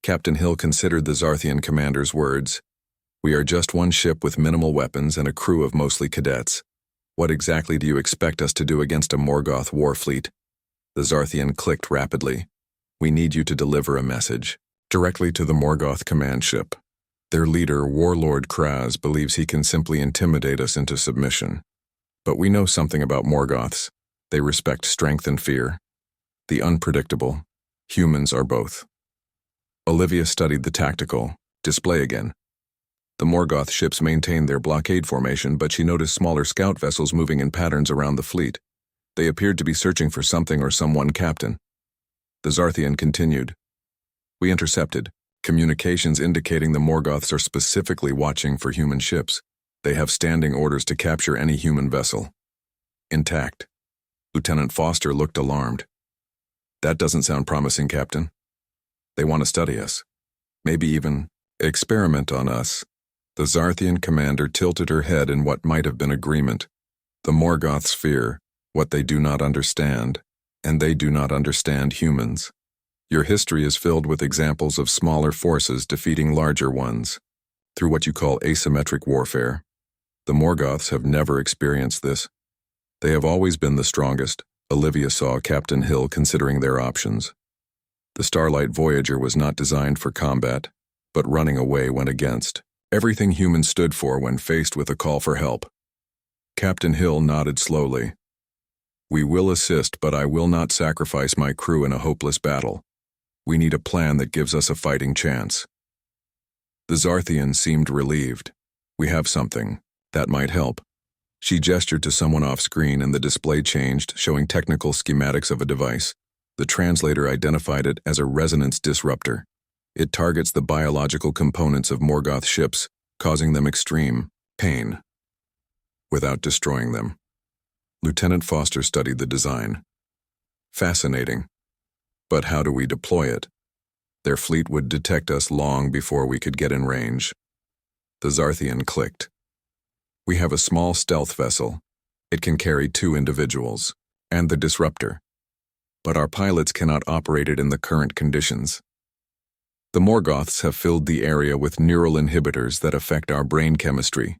Captain Hill considered the Zarthian commander's words. We are just one ship with minimal weapons and a crew of mostly cadets. What exactly do you expect us to do against a Morgoth war fleet? The Zarthian clicked rapidly. We need you to deliver a message directly to the Morgoth command ship. Their leader, Warlord Kraz, believes he can simply intimidate us into submission. But we know something about Morgoths. They respect strength and fear. The unpredictable. Humans are both. Olivia studied the tactical display again. The Morgoth ships maintained their blockade formation, but she noticed smaller scout vessels moving in patterns around the fleet. They appeared to be searching for something or someone, Captain. The Zarthian continued. We intercepted communications indicating the Morgoths are specifically watching for human ships. They have standing orders to capture any human vessel. Intact. Lieutenant Foster looked alarmed. That doesn't sound promising, Captain. They want to study us. Maybe even experiment on us. The Zarthian commander tilted her head in what might have been agreement. The Morgoths fear what they do not understand, and they do not understand humans. Your history is filled with examples of smaller forces defeating larger ones, through what you call asymmetric warfare. The Morgoths have never experienced this. They have always been the strongest. Olivia saw Captain Hill considering their options. The Starlight Voyager was not designed for combat, but running away went against everything humans stood for when faced with a call for help. Captain Hill nodded slowly. We will assist, but I will not sacrifice my crew in a hopeless battle. We need a plan that gives us a fighting chance. The Zarthian seemed relieved. We have something. That might help. She gestured to someone off-screen and the display changed, showing technical schematics of a device. The translator identified it as a resonance disruptor. It targets the biological components of Morgoth ships, causing them extreme pain, without destroying them. Lieutenant Foster studied the design. Fascinating. But how do we deploy it? Their fleet would detect us long before we could get in range. The Zarthian clicked. We have a small stealth vessel. It can carry 2 individuals, and the disruptor. But our pilots cannot operate it in the current conditions. The Morgoths have filled the area with neural inhibitors that affect our brain chemistry.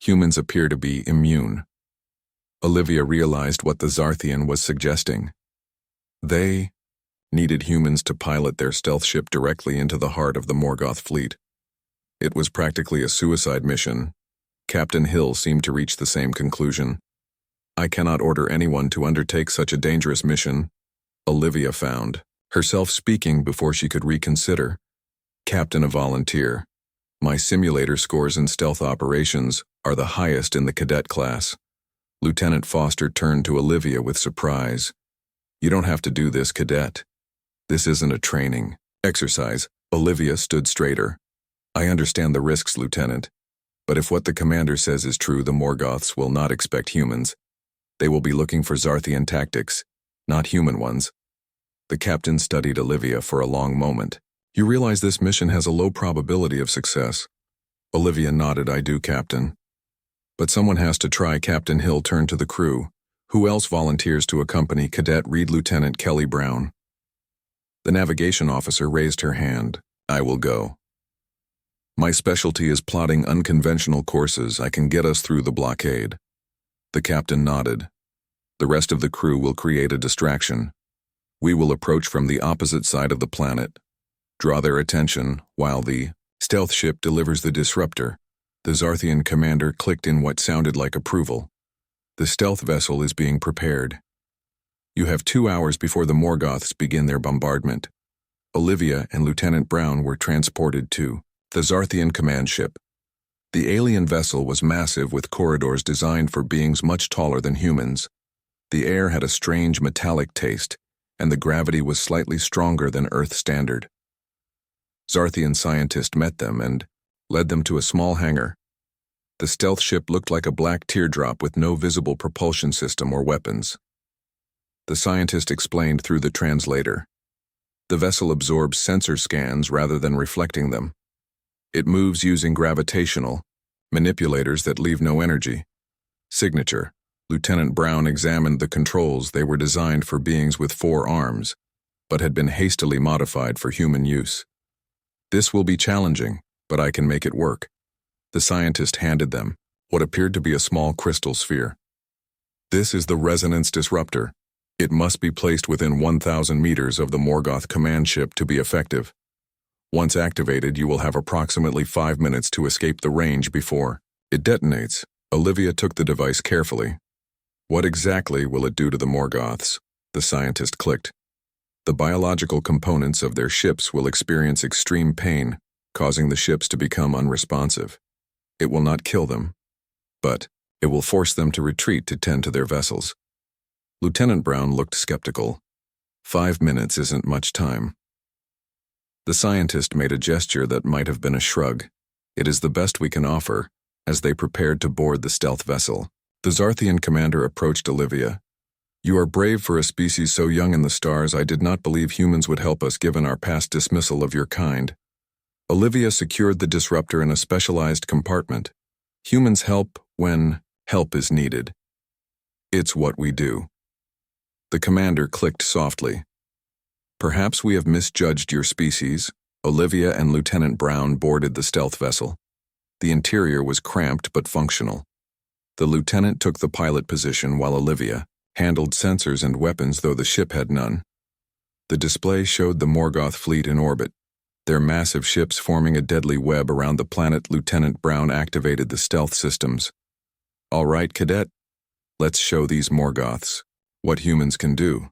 Humans appear to be immune. Olivia realized what the Zarthian was suggesting. They needed humans to pilot their stealth ship directly into the heart of the Morgoth fleet. It was practically a suicide mission. Captain Hill seemed to reach the same conclusion. I cannot order anyone to undertake such a dangerous mission, Olivia found herself speaking before she could reconsider. Captain, a volunteer. My simulator scores in stealth operations are the highest in the cadet class. Lieutenant Foster turned to Olivia with surprise. You don't have to do this, Cadet. This isn't a training exercise. Olivia stood straighter. I understand the risks, Lieutenant. But if what the commander says is true, the Morgoths will not expect humans. They will be looking for Zarthian tactics, not human ones. The captain studied Olivia for a long moment. You realize this mission has a low probability of success. Olivia nodded. I do, Captain. But someone has to try. Captain Hill turned to the crew. Who else volunteers to accompany Cadet Reed? Lieutenant Kelly Brown. The navigation officer raised her hand. I will go. My specialty is plotting unconventional courses. I can get us through the blockade. The captain nodded. The rest of the crew will create a distraction. We will approach from the opposite side of the planet, draw their attention while the stealth ship delivers the disruptor. The Zarthian commander clicked in what sounded like approval. The stealth vessel is being prepared. You have 2 hours before the Morgoths begin their bombardment. Olivia and Lieutenant Brown were transported to the Zarthian command ship. The alien vessel was massive with corridors designed for beings much taller than humans. The air had a strange metallic taste, and the gravity was slightly stronger than Earth standard. Zarthian scientists met them and led them to a small hangar. The stealth ship looked like a black teardrop with no visible propulsion system or weapons. The scientist explained through the translator. The vessel absorbs sensor scans rather than reflecting them. It moves using gravitational manipulators that leave no energy. Signature. Lieutenant Brown examined the controls. They were designed for beings with 4 arms, but had been hastily modified for human use. This will be challenging, but I can make it work. The scientist handed them what appeared to be a small crystal sphere. This is the resonance disruptor. It must be placed within 1,000 meters of the Morgoth command ship to be effective. Once activated, you will have approximately 5 minutes to escape the range before it detonates. Olivia took the device carefully. What exactly will it do to the Morgoths? The scientist clicked. The biological components of their ships will experience extreme pain, causing the ships to become unresponsive. It will not kill them, but it will force them to retreat to tend to their vessels. Lieutenant Brown looked skeptical. 5 minutes isn't much time. The scientist made a gesture that might have been a shrug. It is the best we can offer, as they prepared to board the stealth vessel. The Zarthian commander approached Olivia. You are brave for a species so young in the stars. I did not believe humans would help us given our past dismissal of your kind. Olivia secured the disruptor in a specialized compartment. Humans help when help is needed. It's what we do. The commander clicked softly. Perhaps we have misjudged your species. Olivia and Lieutenant Brown boarded the stealth vessel. The interior was cramped but functional. The lieutenant took the pilot position while Olivia handled sensors and weapons, though the ship had none. The display showed the Morgoth fleet in orbit, their massive ships forming a deadly web around the planet. Lieutenant Brown activated the stealth systems. All right, Cadet, let's show these Morgoths what humans can do.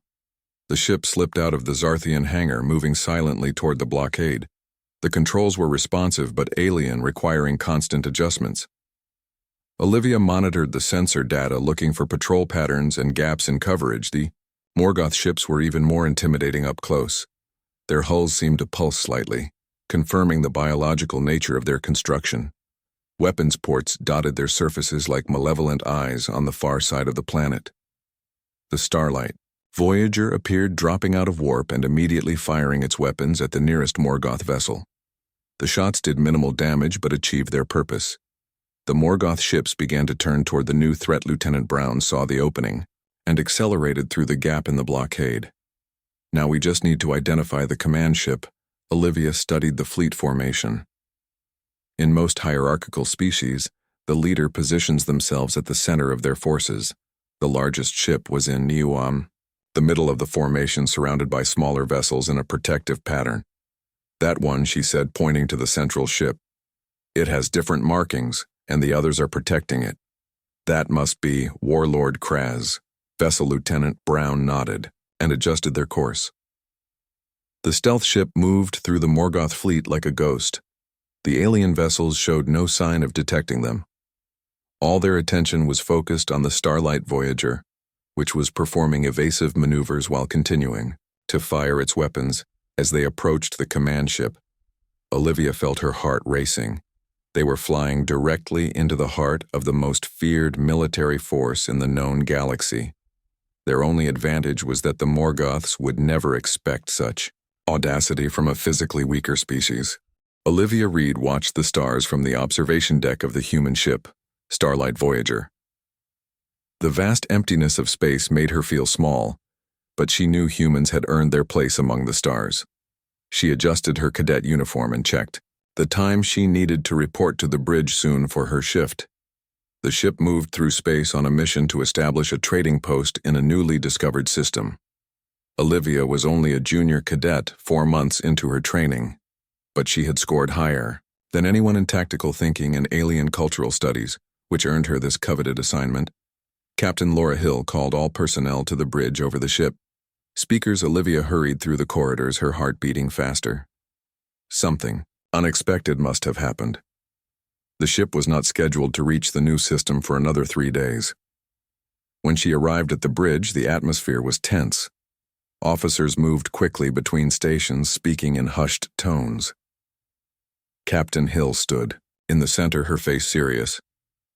The ship slipped out of the Zarthian hangar, moving silently toward the blockade. The controls were responsive but alien, requiring constant adjustments. Olivia monitored the sensor data, looking for patrol patterns and gaps in coverage. The Morgoth ships were even more intimidating up close. Their hulls seemed to pulse slightly, confirming the biological nature of their construction. Weapons ports dotted their surfaces like malevolent eyes on the far side of the planet. The Starlight Voyager appeared, dropping out of warp and immediately firing its weapons at the nearest Morgoth vessel. The shots did minimal damage but achieved their purpose. The Morgoth ships began to turn toward the new threat. Lieutenant Brown saw the opening and accelerated through the gap in the blockade. Now we just need to identify the command ship. Olivia studied the fleet formation. In most hierarchical species, the leader positions themselves at the center of their forces. The largest ship was in Niuam, the middle of the formation, surrounded by smaller vessels in a protective pattern. That one, she said, pointing to the central ship. It has different markings, and the others are protecting it. That must be Warlord Kraz. Vessel Lieutenant Brown nodded and adjusted their course. The stealth ship moved through the Morgoth fleet like a ghost. The alien vessels showed no sign of detecting them. All their attention was focused on the Starlight Voyager, which was performing evasive maneuvers while continuing to fire its weapons as they approached the command ship. Olivia felt her heart racing. They were flying directly into the heart of the most feared military force in the known galaxy. Their only advantage was that the Morgoths would never expect such audacity from a physically weaker species. Olivia Reed watched the stars from the observation deck of the human ship, Starlight Voyager. The vast emptiness of space made her feel small, but she knew humans had earned their place among the stars. She adjusted her cadet uniform and checked the time she needed to report to the bridge soon for her shift. The ship moved through space on a mission to establish a trading post in a newly discovered system. Olivia was only a junior cadet 4 months into her training, but she had scored higher than anyone in tactical thinking and alien cultural studies, which earned her this coveted assignment. Captain Laura Hill called all personnel to the bridge over the ship. Speakers. Olivia hurried through the corridors, her heart beating faster. Something unexpected must have happened. The ship was not scheduled to reach the new system for another 3 days. When she arrived at the bridge, the atmosphere was tense. Officers moved quickly between stations, speaking in hushed tones. Captain Hill stood in the center, her face serious.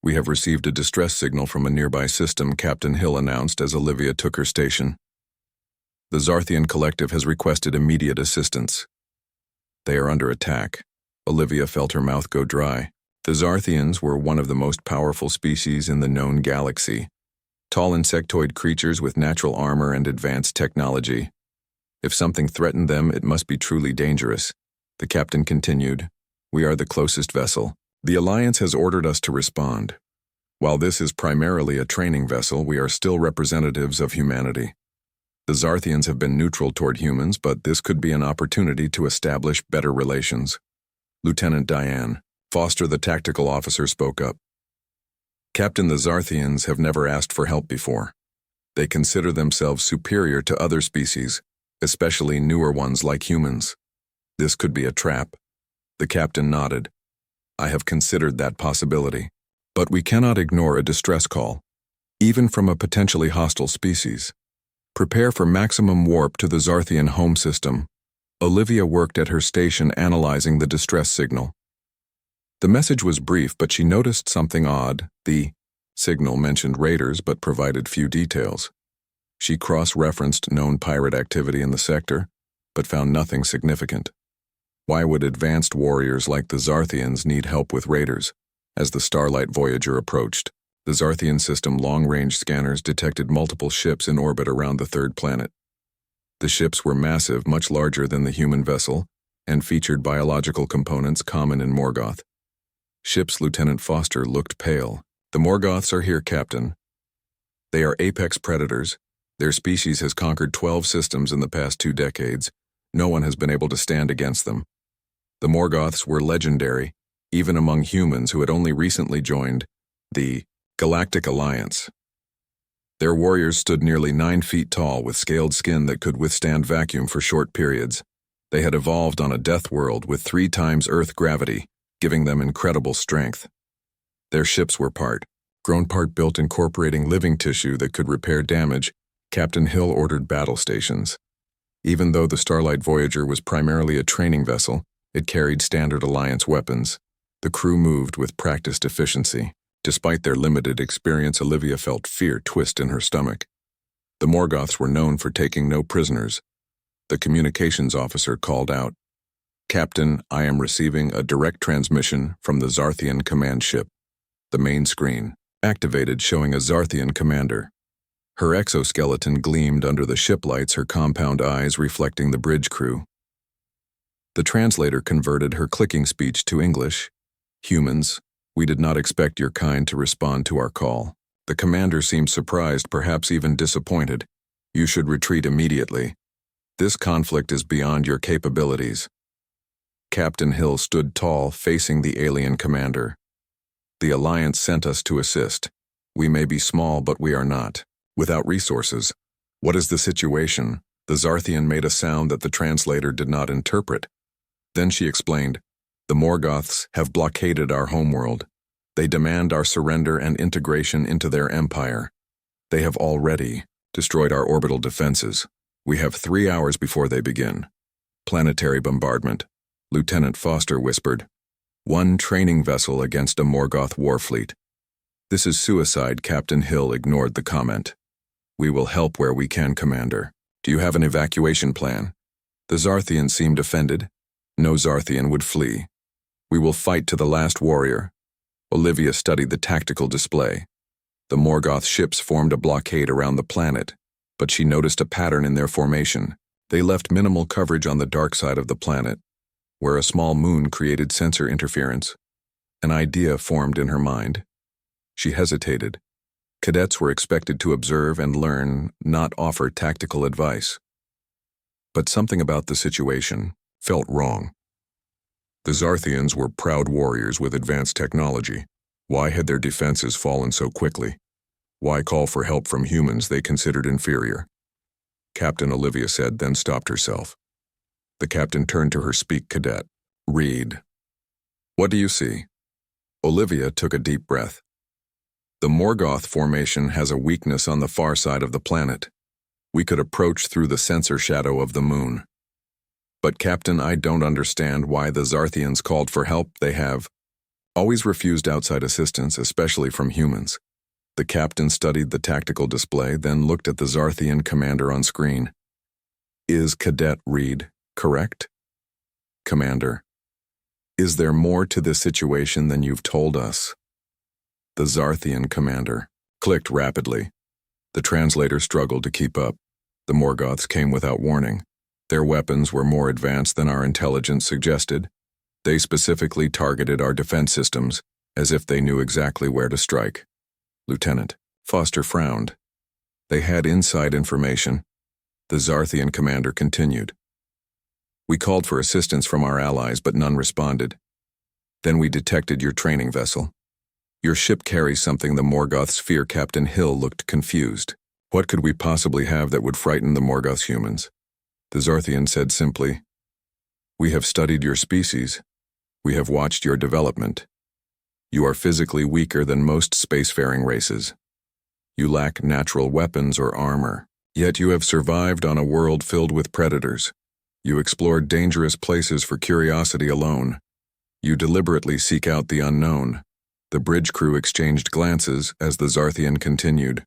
We have received a distress signal from a nearby system, Captain Hill announced as Olivia took her station. The Zarthian collective has requested immediate assistance. They are under attack. Olivia felt her mouth go dry. The Zarthians were one of the most powerful species in the known galaxy. Tall insectoid creatures with natural armor and advanced technology. If something threatened them, it must be truly dangerous. The captain continued, "We are the closest vessel. The Alliance has ordered us to respond. While this is primarily a training vessel, we are still representatives of humanity. The Zarthians have been neutral toward humans, but this could be an opportunity to establish better relations." Lieutenant Diane Foster, the tactical officer, spoke up. "Captain, the Zarthians have never asked for help before. They consider themselves superior to other species, especially newer ones like humans. This could be a trap." The captain nodded. "I have considered that possibility. But we cannot ignore a distress call, even from a potentially hostile species. Prepare for maximum warp to the Zarthian home system." Olivia worked at her station analyzing the distress signal. The message was brief, but she noticed something odd. The signal mentioned raiders but provided few details. She cross-referenced known pirate activity in the sector, but found nothing significant. Why would advanced warriors like the Zarthians need help with raiders? As the Starlight Voyager approached, the Zarthian system long-range scanners detected multiple ships in orbit around the third planet. The ships were massive, much larger than the human vessel, and featured biological components common in Morgoth. Ship's Lieutenant Foster looked pale. "The Morgoths are here, Captain. They are apex predators. Their species has conquered 12 systems in the past 2 decades. No one has been able to stand against them. The Morgoths were legendary, even among humans who had only recently joined the Galactic Alliance. Their warriors stood nearly 9 feet tall with scaled skin that could withstand vacuum for short periods. They had evolved on a death world with 3 times Earth gravity, giving them incredible strength. Their ships were grown part built incorporating living tissue that could repair damage. Captain Hill ordered battle stations. Even though the Starlight Voyager was primarily a training vessel, it carried standard Alliance weapons. The crew moved with practiced efficiency. Despite their limited experience, Olivia felt fear twist in her stomach. The Morgoths were known for taking no prisoners. The communications officer called out, "Captain, I am receiving a direct transmission from the Zarthian command ship." The main screen activated, showing a Zarthian commander. Her exoskeleton gleamed under the ship lights, her compound eyes reflecting the bridge crew. The translator converted her clicking speech to English. "Humans, we did not expect your kind to respond to our call." The commander seemed surprised, perhaps even disappointed. "You should retreat immediately. This conflict is beyond your capabilities." Captain Hill stood tall, facing the alien commander. "The Alliance sent us to assist. We may be small, but we are not without resources. What is the situation?" The Zarthian made a sound that the translator did not interpret. Then she explained, "The Morgoths have blockaded our homeworld. They demand our surrender and integration into their empire. They have already destroyed our orbital defenses. We have 3 hours before they begin." "Planetary bombardment," Lieutenant Foster whispered. "One training vessel against a Morgoth warfleet. This is suicide." Captain Hill ignored the comment. "We will help where we can, Commander. Do you have an evacuation plan?" The Zarthian seemed offended. "No Zarthian would flee. We will fight to the last warrior." Olivia studied the tactical display. The Morgoth ships formed a blockade around the planet, but she noticed a pattern in their formation. They left minimal coverage on the dark side of the planet, where a small moon created sensor interference. An idea formed in her mind. She hesitated. Cadets were expected to observe and learn, not offer tactical advice. But something about the situation felt wrong. The Zarthians were proud warriors with advanced technology. Why had their defenses fallen so quickly? Why call for help from humans they considered inferior? Captain Olivia said, then stopped herself. The captain turned to her speak cadet. "Read." "What do you see?" Olivia took a deep breath. "The Morgoth formation has a weakness on the far side of the planet. We could approach through the sensor shadow of the moon." "But Captain, I don't understand why the Zarthians called for help. They have always refused outside assistance, especially from humans." The captain studied the tactical display, then looked at the Zarthian commander on screen. "Is Cadet Reed correct?" "Commander, is there more to this situation than you've told us?" The Zarthian commander clicked rapidly. The translator struggled to keep up. The Morgoths came without warning. Their weapons were more advanced than our intelligence suggested. They specifically targeted our defense systems, as if they knew exactly where to strike. Lieutenant Foster frowned. They had inside information. The Zarthian commander continued. We called for assistance from our allies, but none responded. Then we detected your training vessel. Your ship carries something the Morgoths fear. Captain Hill looked confused. What could we possibly have that would frighten the Morgoth humans? The Zarthian said simply, We have studied your species. We have watched your development. You are physically weaker than most spacefaring races. You lack natural weapons or armor, yet you have survived on a world filled with predators. You explored dangerous places for curiosity alone. You deliberately seek out the unknown. The bridge crew exchanged glances as the Zarthian continued.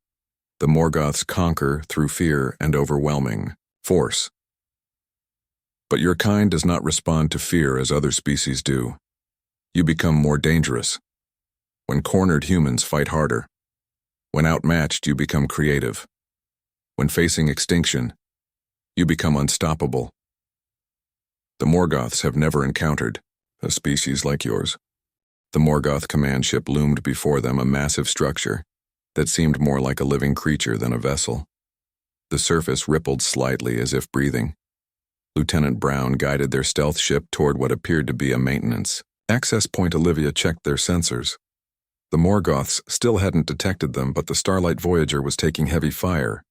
The Morgoths conquer through fear and overwhelming force. But your kind does not respond to fear as other species do. You become more dangerous. When cornered, humans fight harder. When outmatched, you become creative. When facing extinction, you become unstoppable. The Morgoths have never encountered a species like yours. The Morgoth command ship loomed before them, a massive structure that seemed more like a living creature than a vessel. The surface rippled slightly as if breathing. Lieutenant Brown guided their stealth ship toward what appeared to be a maintenance access point. Olivia checked their sensors. The Morgoths still hadn't detected them, but the Starlight Voyager was taking heavy fire.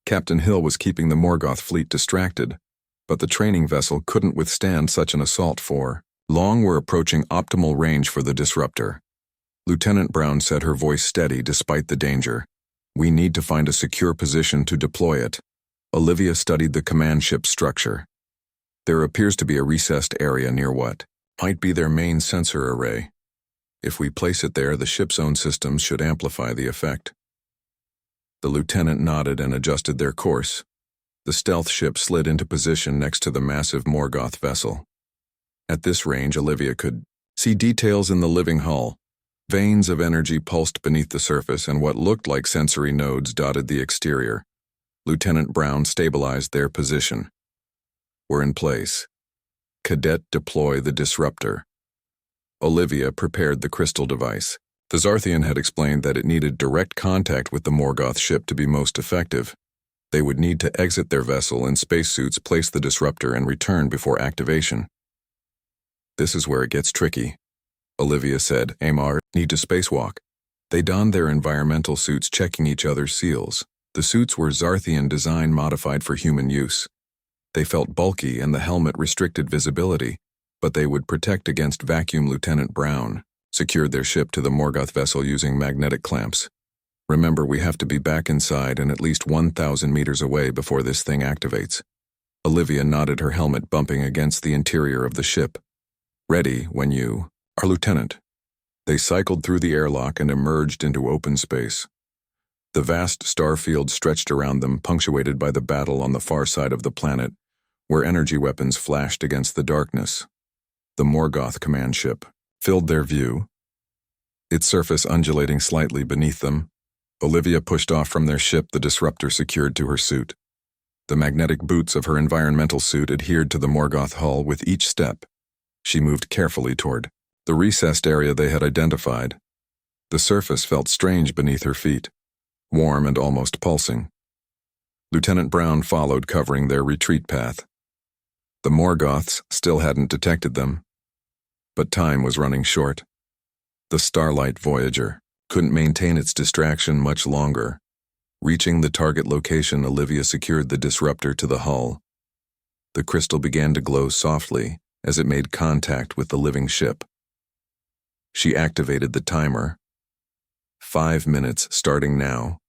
Captain Hill was keeping the Morgoth fleet distracted, but the training vessel couldn't withstand such an assault. For long were approaching optimal range for the disruptor. Lieutenant Brown said, her voice steady despite the danger. We need to find a secure position to deploy it. Olivia studied the command ship structure. There appears to be a recessed area near what might be their main sensor array. If we place it there, the ship's own systems should amplify the effect. The lieutenant nodded and adjusted their course. The stealth ship slid into position next to the massive Morgoth vessel. At this range, Olivia could see details in the living hull. Veins of energy pulsed beneath the surface, and what looked like sensory nodes dotted the exterior. Lieutenant Brown stabilized their position. We're in place. Cadet, deploy the disruptor. Olivia prepared the crystal device. The Zarthian had explained that it needed direct contact with the Morgoth ship to be most effective. They would need to exit their vessel in spacesuits, place the disruptor, and return before activation. This is where it gets tricky, Olivia said. Amar need to spacewalk. They donned their environmental suits, checking each other's seals. The suits were Zarthian design, modified for human use. They felt bulky and the helmet restricted visibility, but they would protect against vacuum. Lieutenant Brown secured their ship to the Morgoth vessel using magnetic clamps. Remember, we have to be back inside and at least 1,000 meters away before this thing activates. Olivia nodded, her helmet bumping against the interior of the ship. Ready when you are, Lieutenant. They cycled through the airlock and emerged into open space. The vast star field stretched around them, punctuated by the battle on the far side of the planet, where energy weapons flashed against the darkness. The Morgoth command ship filled their view, its surface undulating slightly beneath them. Olivia pushed off from their ship, the disruptor secured to her suit. The magnetic boots of her environmental suit adhered to the Morgoth hull with each step. She moved carefully toward the recessed area they had identified. The surface felt strange beneath her feet, warm and almost pulsing. Lieutenant Brown followed, covering their retreat path. The Morgoths still hadn't detected them, but time was running short. The Starlight Voyager couldn't maintain its distraction much longer. Reaching the target location, Olivia secured the disruptor to the hull. The crystal began to glow softly as it made contact with the living ship. She activated the timer. 5 minutes starting now.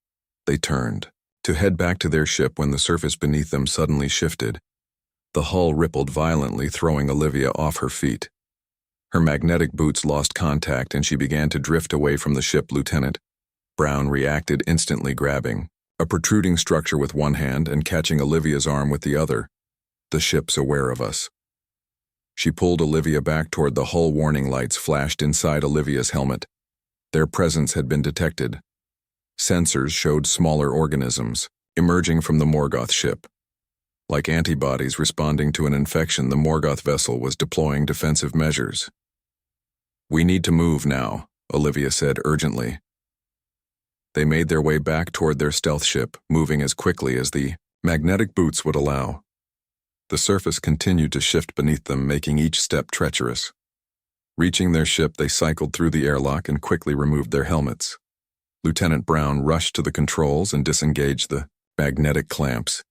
They turned to head back to their ship when the surface beneath them suddenly shifted. The hull rippled violently, throwing Olivia off her feet. Her magnetic boots lost contact and she began to drift away from the ship. Lieutenant Brown reacted, instantly grabbing a protruding structure with one hand and catching Olivia's arm with the other. The ship's aware of us. She pulled Olivia back toward the hull. Warning lights flashed inside Olivia's helmet. Their presence had been detected. Sensors showed smaller organisms emerging from the Morgoth ship. Like antibodies responding to an infection, the Morgoth vessel was deploying defensive measures. "We need to move now," Olivia said urgently. They made their way back toward their stealth ship, moving as quickly as the magnetic boots would allow. The surface continued to shift beneath them, making each step treacherous. Reaching their ship, they cycled through the airlock and quickly removed their helmets. Lieutenant Brown rushed to the controls and disengaged the magnetic clamps.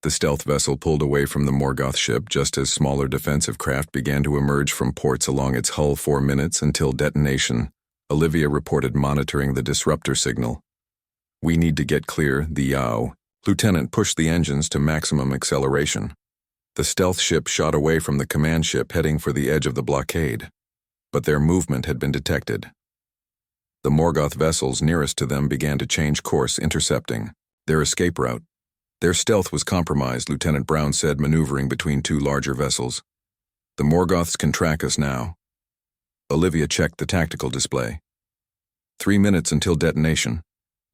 The stealth vessel pulled away from the Morgoth ship just as smaller defensive craft began to emerge from ports along its hull. 4 minutes until detonation, Olivia reported, monitoring the disruptor signal. "We need to get clear, the Yao." Lieutenant pushed the engines to maximum acceleration. The stealth ship shot away from the command ship, heading for the edge of the blockade. But their movement had been detected. The Morgoth vessels nearest to them began to change course, intercepting their escape route. "Their stealth was compromised," Lieutenant Brown said, maneuvering between 2 larger vessels. "The Morgoths can track us now." Olivia checked the tactical display. 3 minutes until detonation,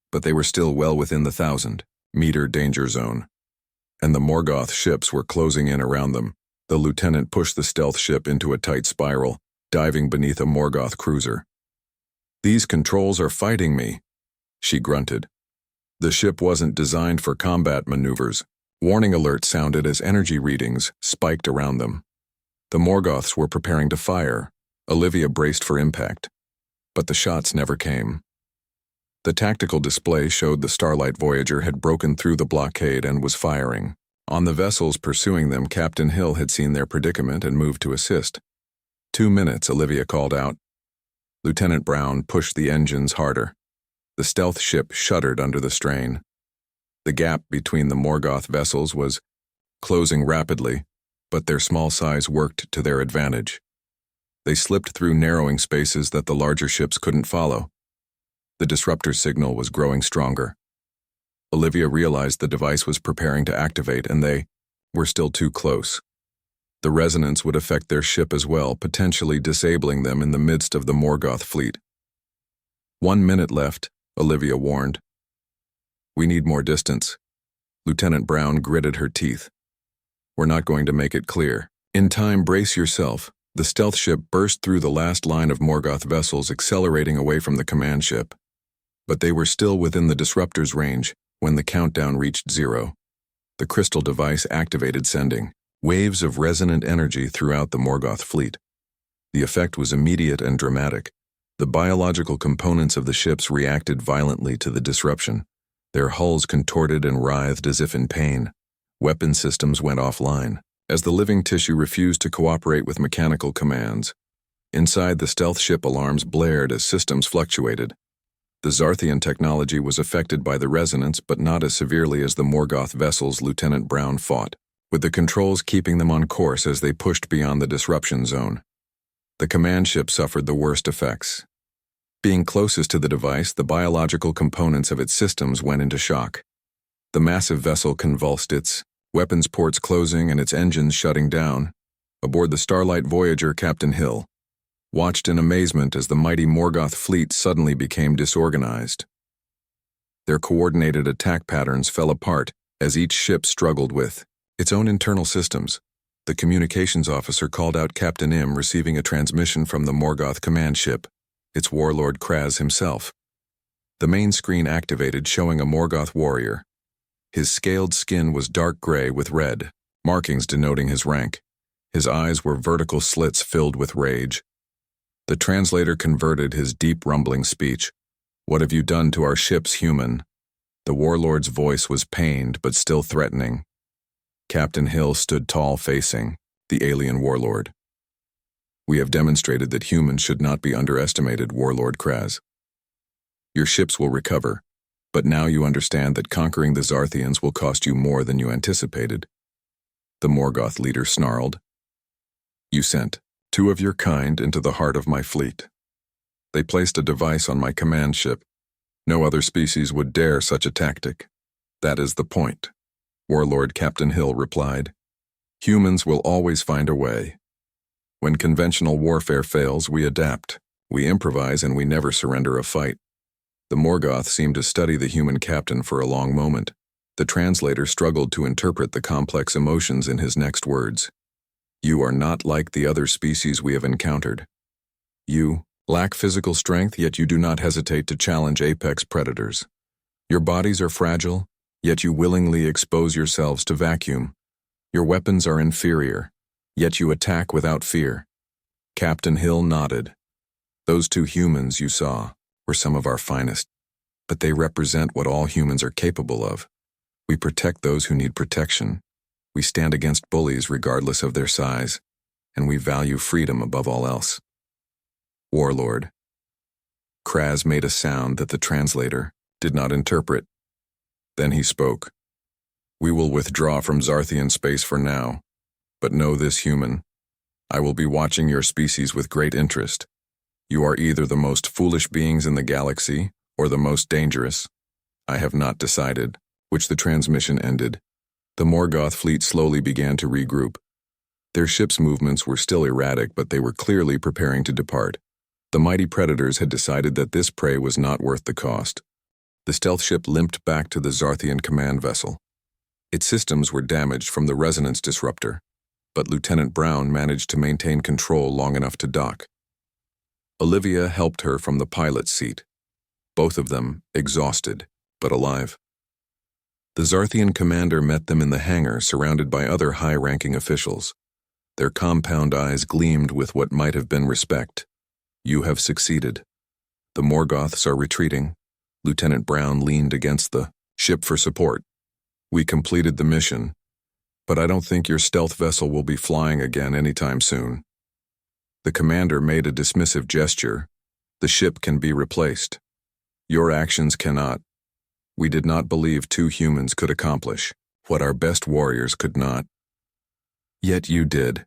but they were still well within the 1,000-meter danger zone, and the Morgoth ships were closing in around them. The lieutenant pushed the stealth ship into a tight spiral, diving beneath a Morgoth cruiser. "These controls are fighting me," she grunted. The ship wasn't designed for combat maneuvers. Warning alerts sounded as energy readings spiked around them. The Morgoths were preparing to fire. Olivia braced for impact, but the shots never came. The tactical display showed the Starlight Voyager had broken through the blockade and was firing. On the vessels pursuing them, Captain Hill had seen their predicament and moved to assist. 2 minutes, Olivia called out. Lieutenant Brown pushed the engines harder. The stealth ship shuddered under the strain. The gap between the Morgoth vessels was closing rapidly, but their small size worked to their advantage. They slipped through narrowing spaces that the larger ships couldn't follow. The disruptor signal was growing stronger. Olivia realized the device was preparing to activate, and they were still too close. The resonance would affect their ship as well, potentially disabling them in the midst of the Morgoth fleet. 1 minute left, Olivia warned. "We need more distance." Lieutenant Brown gritted her teeth. "We're not going to make it clear." "In time, brace yourself." The stealth ship burst through the last line of Morgoth vessels, accelerating away from the command ship. But they were still within the disruptor's range when the countdown reached 0. The crystal device activated, sending waves of resonant energy throughout the Morgoth fleet. The effect was immediate and dramatic. The biological components of the ships reacted violently to the disruption. Their hulls contorted and writhed as if in pain. Weapon systems went offline, as the living tissue refused to cooperate with mechanical commands. Inside the stealth ship, alarms blared as systems fluctuated. The Zarthian technology was affected by the resonance, but not as severely as the Morgoth vessels Lieutenant Brown fought, with the controls keeping them on course as they pushed beyond the disruption zone. The command ship suffered the worst effects. Being closest to the device, the biological components of its systems went into shock. The massive vessel convulsed, its weapons ports closing and its engines shutting down. Aboard the Starlight Voyager, Captain Hill watched in amazement as the mighty Morgoth fleet suddenly became disorganized. Their coordinated attack patterns fell apart as each ship struggled with its own internal systems. The communications officer called out Captain Im, receiving a transmission from the Morgoth command ship, its warlord Kraz himself. The main screen activated, showing a Morgoth warrior. His scaled skin was dark gray with red markings denoting his rank. His eyes were vertical slits filled with rage. The translator converted his deep rumbling speech. "What have you done to our ships, human?" The warlord's voice was pained but still threatening. Captain Hill stood tall, facing the alien warlord. "We have demonstrated that humans should not be underestimated, Warlord Kraz. Your ships will recover, but now you understand that conquering the Zarthians will cost you more than you anticipated." The Morgoth leader snarled. "You sent 2 of your kind into the heart of my fleet. They placed a device on my command ship. No other species would dare such a tactic. That is the point," Warlord Captain Hill replied. "Humans will always find a way. When conventional warfare fails, we adapt, we improvise, and we never surrender a fight." The Morgoth seemed to study the human captain for a long moment. The translator struggled to interpret the complex emotions in his next words. You are not like the other species we have encountered. You lack physical strength, yet you do not hesitate to challenge apex predators. Your bodies are fragile, yet you willingly expose yourselves to vacuum. Your weapons are inferior, yet you attack without fear. Captain Hill nodded. Those 2 humans you saw were some of our finest, but they represent what all humans are capable of. We protect those who need protection. We stand against bullies regardless of their size, and we value freedom above all else. Warlord. Kraz made a sound that the translator did not interpret. Then he spoke. We will withdraw from Zarthian space for now, but know this, human. I will be watching your species with great interest. You are either the most foolish beings in the galaxy or the most dangerous. I have not decided, which the transmission ended. The Morgoth fleet slowly began to regroup. Their ship's movements were still erratic, but they were clearly preparing to depart. The mighty predators had decided that this prey was not worth the cost. The stealth ship limped back to the Zarthian command vessel. Its systems were damaged from the resonance disruptor, but Lieutenant Brown managed to maintain control long enough to dock. Olivia helped her from the pilot's seat, both of them exhausted, but alive. The Zarthian commander met them in the hangar, surrounded by other high-ranking officials. Their compound eyes gleamed with what might have been respect. You have succeeded. The Morgoths are retreating. Lieutenant Brown leaned against the ship for support. We completed the mission, but I don't think your stealth vessel will be flying again anytime soon. The commander made a dismissive gesture. The ship can be replaced. Your actions cannot. We did not believe 2 humans could accomplish what our best warriors could not. Yet you did.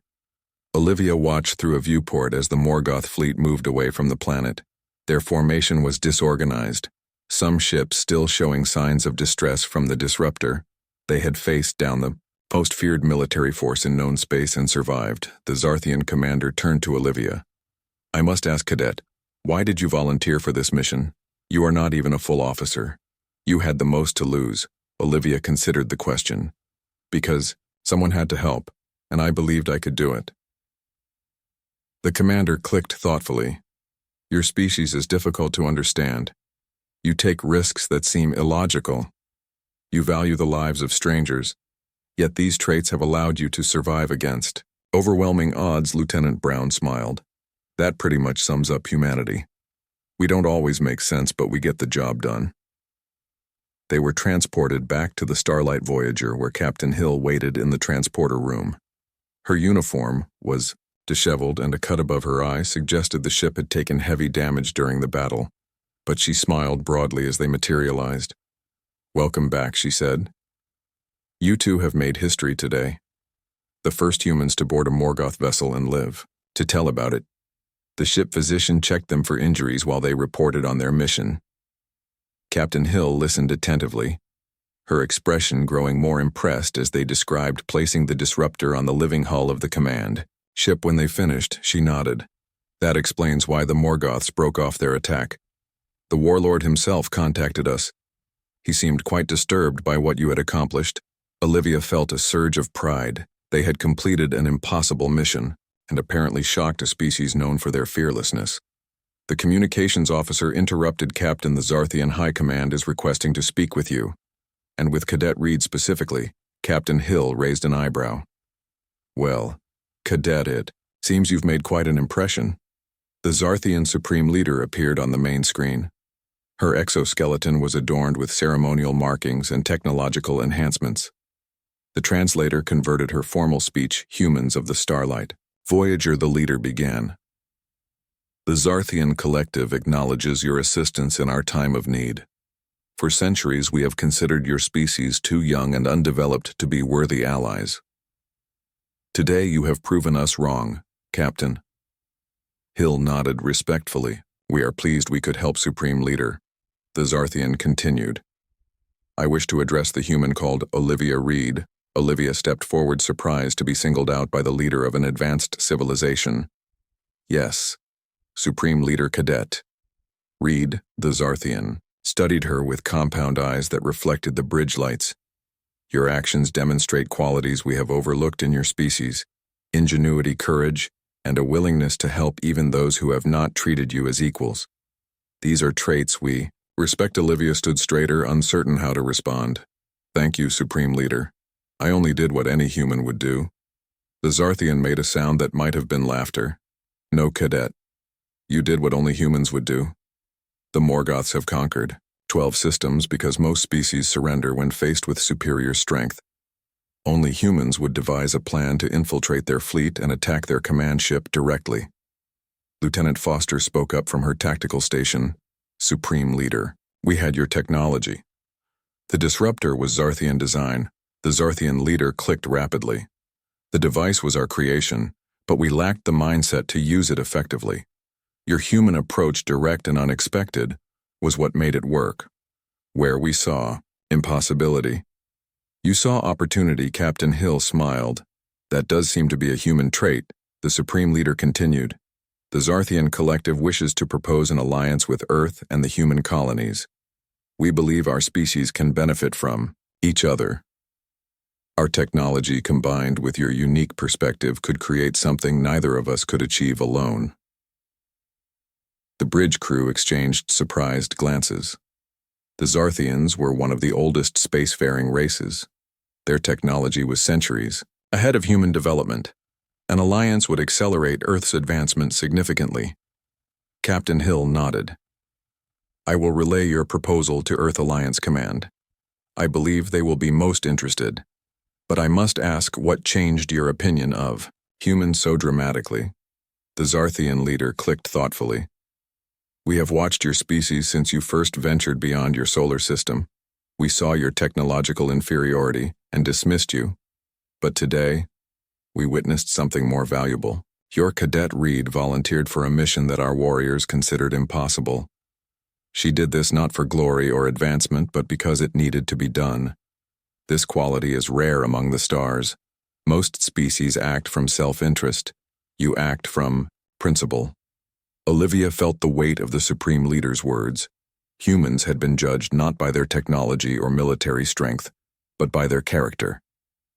Olivia watched through a viewport as the Morgoth fleet moved away from the planet. Their formation was disorganized, some ships still showing signs of distress from the disruptor. They had faced down the most feared military force in known space and survived. The Zarthian commander turned to Olivia. I must ask, Cadet, why did you volunteer for this mission? You are not even a full officer. You had the most to lose. Olivia considered the question. Because someone had to help, and I believed I could do it. The commander clicked thoughtfully. Your species is difficult to understand. You take risks that seem illogical. You value the lives of strangers, yet these traits have allowed you to survive against overwhelming odds. Lieutenant Brown smiled. That pretty much sums up humanity. We don't always make sense, but we get the job done. They were transported back to the Starlight Voyager, where Captain Hill waited in the transporter room. Her uniform was disheveled, and a cut above her eye suggested the ship had taken heavy damage during the battle, but she smiled broadly as they materialized. Welcome back, she said. You 2 have made history today. The first humans to board a Morgoth vessel and live. To tell about it, the ship physician checked them for injuries while they reported on their mission. Captain Hill listened attentively, her expression growing more impressed as they described placing the disruptor on the living hull of the command ship. When they finished, she nodded. That explains why the Morgoths broke off their attack. The warlord himself contacted us. He seemed quite disturbed by what you had accomplished. Olivia felt a surge of pride. They had completed an impossible mission, and apparently shocked a species known for their fearlessness. The communications officer interrupted. Captain, the Zarthian High Command is requesting to speak with you. And with Cadet Reed specifically. Captain Hill raised an eyebrow. Well, Cadet, it seems you've made quite an impression. The Zarthian Supreme Leader appeared on the main screen. Her exoskeleton was adorned with ceremonial markings and technological enhancements. The translator converted her formal speech, humans of the Starlight Voyager. The leader began. The Zarthian Collective acknowledges your assistance in our time of need. For centuries we have considered your species too young and undeveloped to be worthy allies. Today you have proven us wrong, Captain. Hill nodded respectfully. We are pleased we could help, Supreme Leader. The Zarthian continued. I wish to address the human called Olivia Reed. Olivia stepped forward, surprised to be singled out by the leader of an advanced civilization. Yes, Supreme Leader Cadet. Reed, the Zarthian, studied her with compound eyes that reflected the bridge lights. Your actions demonstrate qualities we have overlooked in your species: ingenuity, courage, and a willingness to help even those who have not treated you as equals. These are traits we respect. Olivia stood straighter, uncertain how to respond. Thank you, Supreme Leader. I only did what any human would do. The Zarthian made a sound that might have been laughter. No, Cadet. You did what only humans would do. The Morgoths have conquered 12 systems because most species surrender when faced with superior strength. Only humans would devise a plan to infiltrate their fleet and attack their command ship directly. Lieutenant Foster spoke up from her tactical station. Supreme Leader, we had your technology. The disruptor was Zarthian design. The Zarthian leader clicked rapidly. The device was our creation, but we lacked the mindset to use it effectively. Your human approach, direct and unexpected, was what made it work. Where we saw impossibility, you saw opportunity. Captain Hill smiled. That does seem to be a human trait, the Supreme Leader continued. The Zarthian Collective wishes to propose an alliance with Earth and the human colonies. We believe our species can benefit from each other. Our technology, combined with your unique perspective, could create something neither of us could achieve alone. The bridge crew exchanged surprised glances. The Zarthians were one of the oldest spacefaring races. Their technology was centuries ahead of human development. An alliance would accelerate Earth's advancement significantly. Captain Hill nodded. I will relay your proposal to Earth Alliance Command. I believe they will be most interested. But I must ask, what changed your opinion of humans so dramatically? The Zarthian leader clicked thoughtfully. We have watched your species since you first ventured beyond your solar system. We saw your technological inferiority and dismissed you. But today, we witnessed something more valuable. Your cadet Reed volunteered for a mission that our warriors considered impossible. She did this not for glory or advancement, but because it needed to be done. This quality is rare among the stars. Most species act from self-interest. You act from principle. Olivia felt the weight of the Supreme Leader's words. Humans had been judged not by their technology or military strength, but by their character,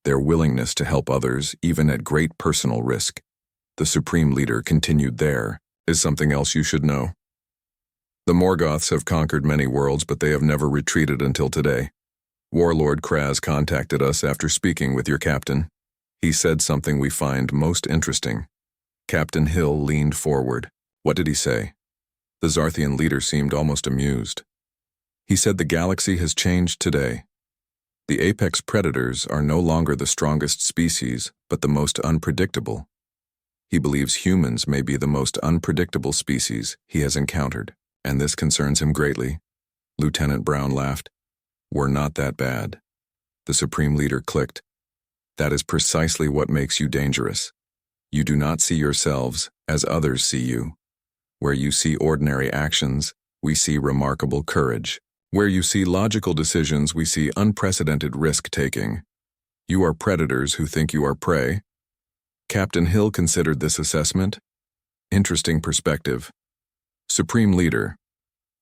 their willingness to help others, even at great personal risk. The Supreme Leader continued, there is something else you should know. The Morgoths have conquered many worlds, but they have never retreated until today. Warlord Kraz contacted us after speaking with your captain. He said something we find most interesting. Captain Hill leaned forward. What did he say? The Zarthian leader seemed almost amused. He said the galaxy has changed today. The apex predators are no longer the strongest species, but the most unpredictable. He believes humans may be the most unpredictable species he has encountered, and this concerns him greatly. Lieutenant Brown laughed. We're not that bad. The Supreme Leader clicked. That is precisely what makes you dangerous. You do not see yourselves as others see you. Where you see ordinary actions, we see remarkable courage. Where you see logical decisions, we see unprecedented risk-taking. You are predators who think you are prey. Captain Hill considered this assessment. Interesting perspective. Supreme Leader,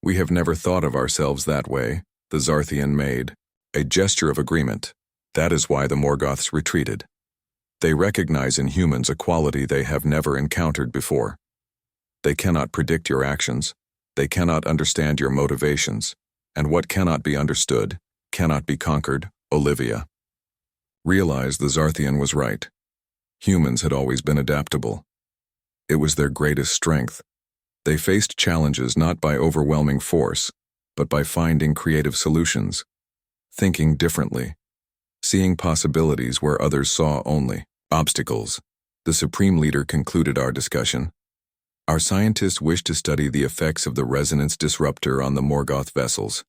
we have never thought of ourselves that way. The Zarthian made a gesture of agreement. That is why the Morgoths retreated. They recognize in humans a quality they have never encountered before. They cannot predict your actions. They cannot understand your motivations. And what cannot be understood cannot be conquered. Olivia realized the Zarthian was right. Humans had always been adaptable. It was their greatest strength. They faced challenges not by overwhelming force, but by finding creative solutions, thinking differently, seeing possibilities where others saw only obstacles. The Supreme Leader concluded our discussion. Our scientists wish to study the effects of the resonance disruptor on the Morgoth vessels.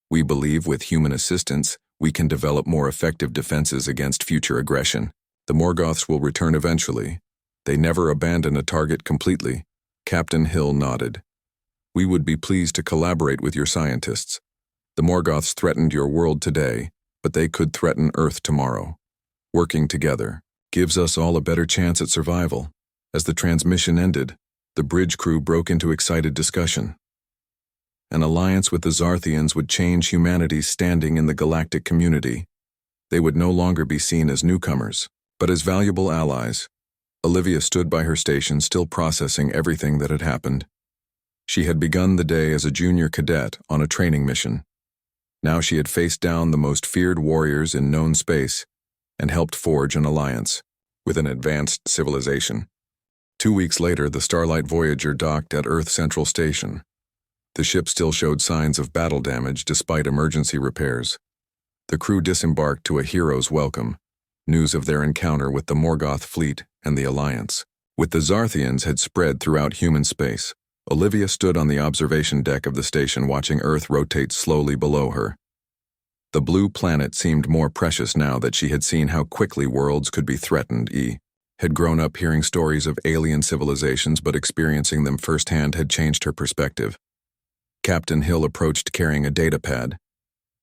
We believe with human assistance, we can develop more effective defenses against future aggression. The Morgoths will return eventually. They never abandon a target completely. Captain Hill nodded. We would be pleased to collaborate with your scientists. The Morgoths threatened your world today, but they could threaten Earth tomorrow. Working together gives us all a better chance at survival. As the transmission ended, the bridge crew broke into excited discussion. An alliance with the Zarthians would change humanity's standing in the galactic community. They would no longer be seen as newcomers, but as valuable allies. Olivia stood by her station, still processing everything that had happened. She had begun the day as a junior cadet on a training mission. Now she had faced down the most feared warriors in known space and helped forge an alliance with an advanced civilization. 2 weeks later, the Starlight Voyager docked at Earth Central Station. The ship still showed signs of battle damage despite emergency repairs. The crew disembarked to a hero's welcome, news of their encounter with the Morgoth fleet and the Alliance. With the Zarthians had spread throughout human space, Olivia stood on the observation deck of the station watching Earth rotate slowly below her. The blue planet seemed more precious now that she had seen how quickly worlds could be threatened. Had grown up hearing stories of alien civilizations, but experiencing them firsthand had changed her perspective. Captain Hill approached carrying a datapad.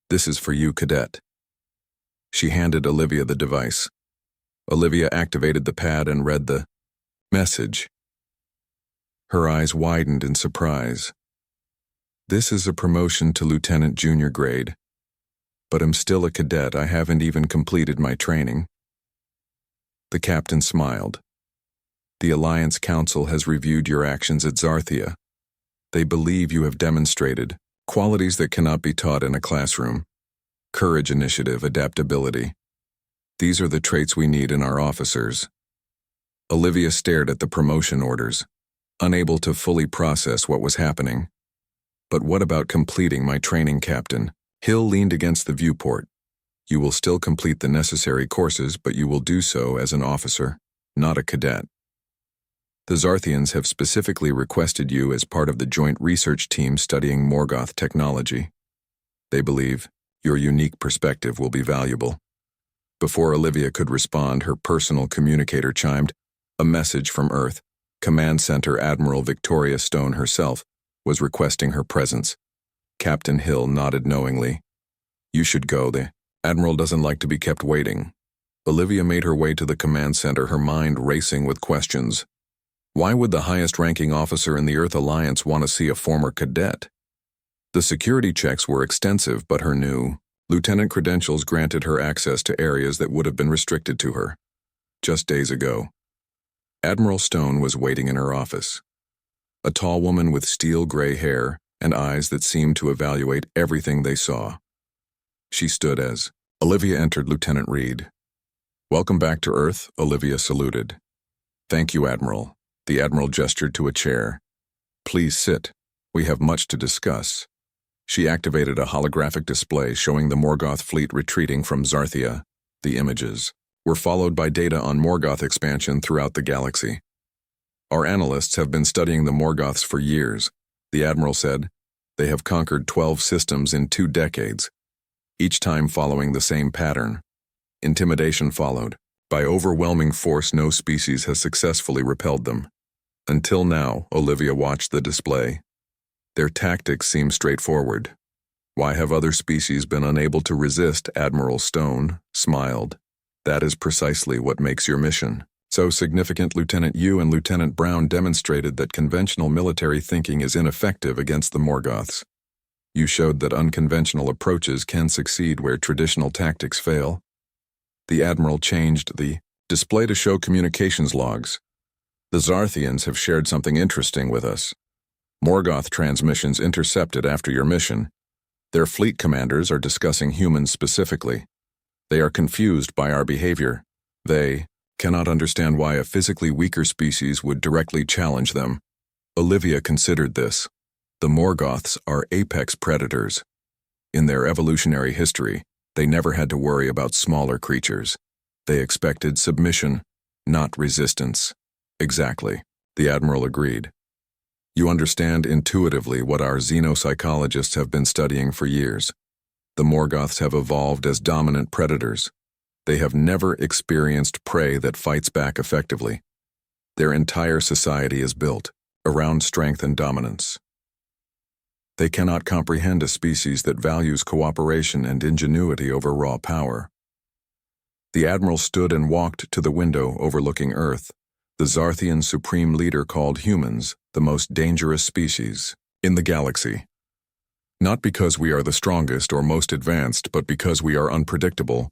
"This is for you, Cadet." She handed Olivia the device. Olivia activated the pad and read the message. Her eyes widened in surprise. "This is a promotion to Lieutenant Junior grade. But I'm still a cadet. I haven't even completed my training." The captain smiled. "The Alliance Council has reviewed your actions at Zarthia. They believe you have demonstrated qualities that cannot be taught in a classroom. Courage, initiative, adaptability. These are the traits we need in our officers." Olivia stared at the promotion orders, unable to fully process what was happening. "But what about completing my training, Captain?" Hill leaned against the viewport. "You will still complete the necessary courses, but you will do so as an officer, not a cadet. The Zarthians have specifically requested you as part of the joint research team studying Morgoth technology. They believe your unique perspective will be valuable." Before Olivia could respond, her personal communicator chimed. A message from Earth. Command Center Admiral Victoria Stone herself was requesting her presence. Captain Hill nodded knowingly. "You should go. The Admiral doesn't like to be kept waiting." Olivia made her way to the command center, her mind racing with questions. Why would the highest-ranking officer in the Earth Alliance want to see a former cadet? The security checks were extensive, but her new lieutenant credentials granted her access to areas that would have been restricted to her. Just days ago, Admiral Stone was waiting in her office. A tall woman with steel gray hair and eyes that seemed to evaluate everything they saw. She stood as Olivia entered. Lieutenant Reed. "Welcome back to Earth," Olivia saluted. "Thank you, Admiral." The Admiral gestured to a chair. "Please sit. We have much to discuss." She activated a holographic display showing the Morgoth fleet retreating from Zarthia. The images were followed by data on Morgoth expansion throughout the galaxy. "Our analysts have been studying the Morgoths for years," the Admiral said. "They have conquered 12 systems in 2 decades, each time following the same pattern. Intimidation followed. By overwhelming force, no species has successfully repelled them. Until now," Olivia watched the display. "Their tactics seem straightforward. Why have other species been unable to resist?" Admiral Stone smiled. "That is precisely what makes your mission so significant. Lieutenant Yu and Lieutenant Brown demonstrated that conventional military thinking is ineffective against the Morgoths. You showed that unconventional approaches can succeed where traditional tactics fail." The Admiral changed the display to show communications logs. "The Zarthians have shared something interesting with us. Morgoth transmissions intercepted after your mission. Their fleet commanders are discussing humans specifically. They are confused by our behavior. They cannot understand why a physically weaker species would directly challenge them." Olivia considered this. The Morgoths are apex predators. In their evolutionary history, they never had to worry about smaller creatures. They expected submission, not resistance. "Exactly," the Admiral agreed. "You understand intuitively what our xenopsychologists have been studying for years. The Morgoths have evolved as dominant predators. They have never experienced prey that fights back effectively. Their entire society is built around strength and dominance. They cannot comprehend a species that values cooperation and ingenuity over raw power." The Admiral stood and walked to the window overlooking Earth. The Zarthian supreme leader called humans the most dangerous species in the galaxy. "Not because we are the strongest or most advanced, but because we are unpredictable.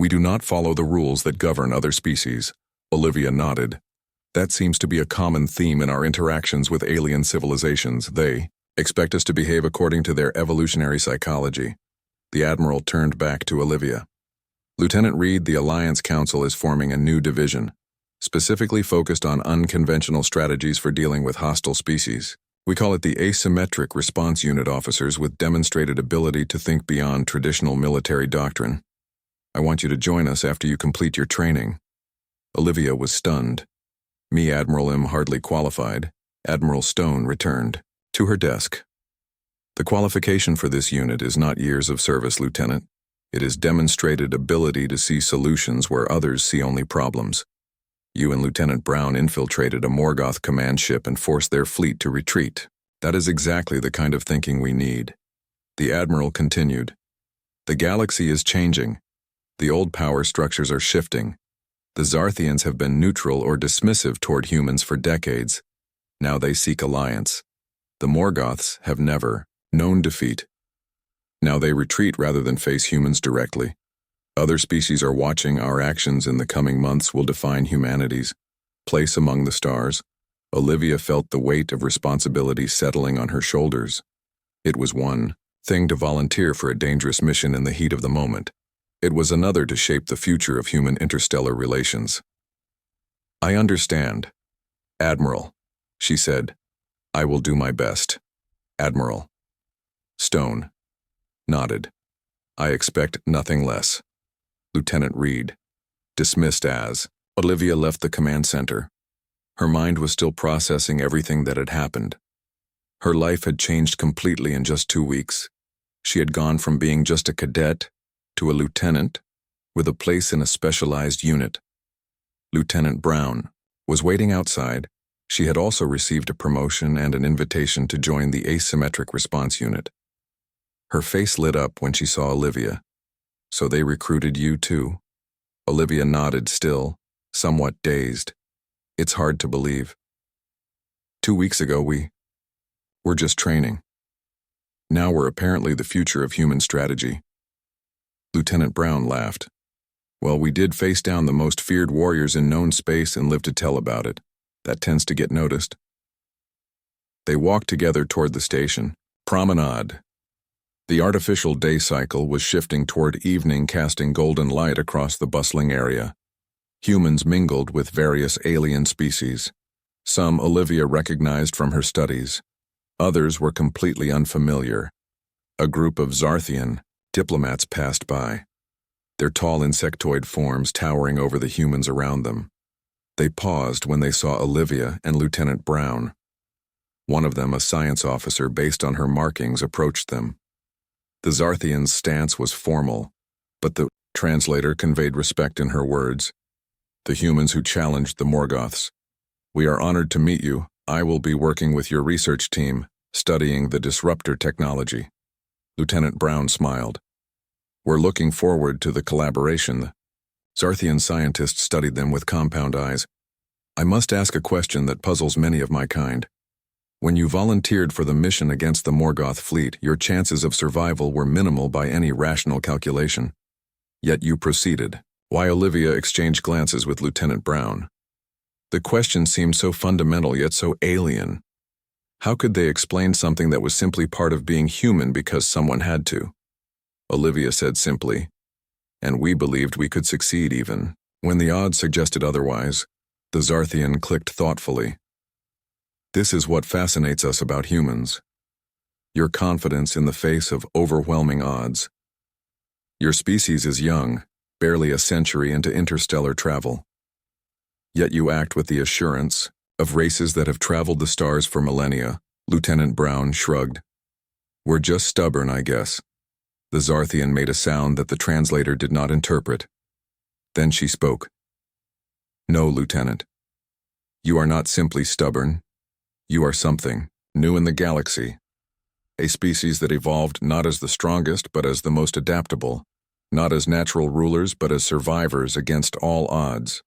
We do not follow the rules that govern other species. Olivia nodded. That seems to be a common theme in our interactions with alien civilizations. They expect us to behave according to their evolutionary psychology. The Admiral turned back to Olivia. Lieutenant Reed, the Alliance Council is forming a new division, specifically focused on unconventional strategies for dealing with hostile species. We call it the Asymmetric Response Unit officers with demonstrated ability to think beyond traditional military doctrine. I want you to join us after you complete your training. Olivia was stunned. Me, Admiral M, hardly qualified. Admiral Stone returned to her desk. The qualification for this unit is not years of service, Lieutenant. It is demonstrated ability to see solutions where others see only problems. You and Lieutenant Brown infiltrated a Morgoth command ship and forced their fleet to retreat. That is exactly the kind of thinking we need. The Admiral continued. The galaxy is changing. The old power structures are shifting. The Zarthians have been neutral or dismissive toward humans for decades. Now they seek alliance. The Morgoths have never known defeat. Now they retreat rather than face humans directly. Other species are watching. Our actions in the coming months will define humanity's place among the stars. Olivia felt the weight of responsibility settling on her shoulders. It was one thing to volunteer for a dangerous mission in the heat of the moment. It was another to shape the future of human interstellar relations. I understand, Admiral, she said. I will do my best. Admiral Stone nodded. I expect nothing less. Lieutenant Reed dismissed as Olivia left the command center. Her mind was still processing everything that had happened. Her life had changed completely in just 2 weeks. She had gone from being just a cadet to a lieutenant with a place in a specialized unit. Lieutenant Brown was waiting outside. She had also received a promotion and an invitation to join the Asymmetric Response Unit. Her face lit up when she saw Olivia. So they recruited you too? Olivia nodded, still somewhat dazed. It's hard to believe. 2 weeks ago we were just training. Now we're apparently the future of human strategy. Lieutenant Brown laughed. Well, we did face down the most feared warriors in known space and live to tell about it. That tends to get noticed. They walked together toward the station. Promenade. The artificial day cycle was shifting toward evening, casting golden light across the bustling area. Humans mingled with various alien species. Some Olivia recognized from her studies. Others were completely unfamiliar. A group of Zarthian diplomats passed by, their tall insectoid forms towering over the humans around them. They paused when they saw Olivia and Lieutenant Brown. One of them, a science officer based on her markings, approached them. The Zarthian's stance was formal, but the translator conveyed respect in her words. The humans who challenged the Morgoths. We are honored to meet you. I will be working with your research team, studying the disruptor technology. Lieutenant Brown smiled. We're looking forward to the collaboration. Zarthian scientists studied them with compound eyes. I must ask a question that puzzles many of my kind. When you volunteered for the mission against the Morgoth fleet, your chances of survival were minimal by any rational calculation. Yet you proceeded. Why? Olivia exchanged glances with Lieutenant Brown. The question seemed so fundamental yet so alien. How could they explain something that was simply part of being human because someone had to? Olivia said simply, and we believed we could succeed even when the odds suggested otherwise. The Zarthian clicked thoughtfully. This is what fascinates us about humans. Your confidence in the face of overwhelming odds. Your species is young, barely a century into interstellar travel. Yet you act with the assurance of races that have traveled the stars for millennia. Lieutenant Brown shrugged. We're just stubborn, I guess. The Zarthian made a sound that the translator did not interpret. Then she spoke. No, Lieutenant. You are not simply stubborn. You are something new in the galaxy. A species that evolved not as the strongest but as the most adaptable. Not as natural rulers but as survivors against all odds.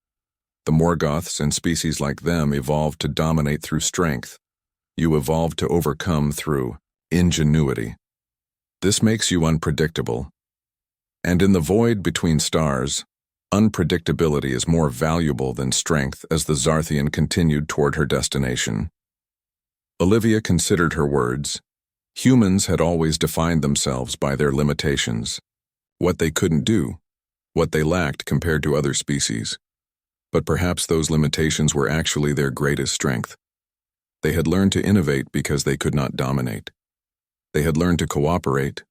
The Morgoths and species like them evolved to dominate through strength. You evolved to overcome through ingenuity. This makes you unpredictable. And in the void between stars, unpredictability is more valuable than strength as the Zarthian continued toward her destination. Olivia considered her words. Humans had always defined themselves by their limitations, what they couldn't do, what they lacked compared to other species. But perhaps those limitations were actually their greatest strength. They had learned to innovate because they could not dominate. They had learned to cooperate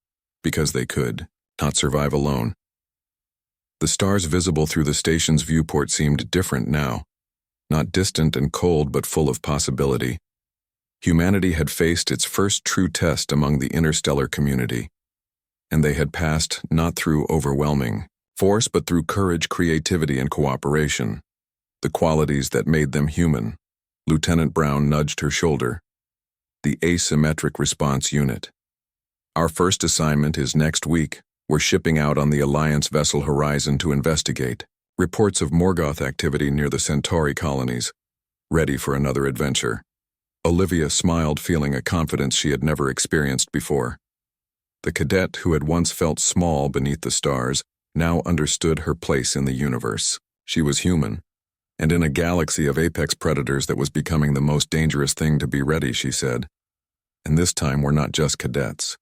because they could not survive alone. The stars visible through the station's viewport seemed different now, not distant and cold but full of possibility. Humanity had faced its first true test among the interstellar community, and they had passed not through overwhelming force but through courage, creativity, and cooperation, the qualities that made them human. Lieutenant Brown nudged her shoulder. The Asymmetric Response Unit. Our first assignment is next week. We're shipping out on the Alliance vessel Horizon to investigate reports of Morgoth activity near the Centauri colonies, ready for another adventure. Olivia smiled, feeling a confidence she had never experienced before. The cadet who had once felt small beneath the stars now understood her place in the universe. She was human, and in a galaxy of apex predators that was becoming the most dangerous thing to be ready, she said. And this time we're not just cadets.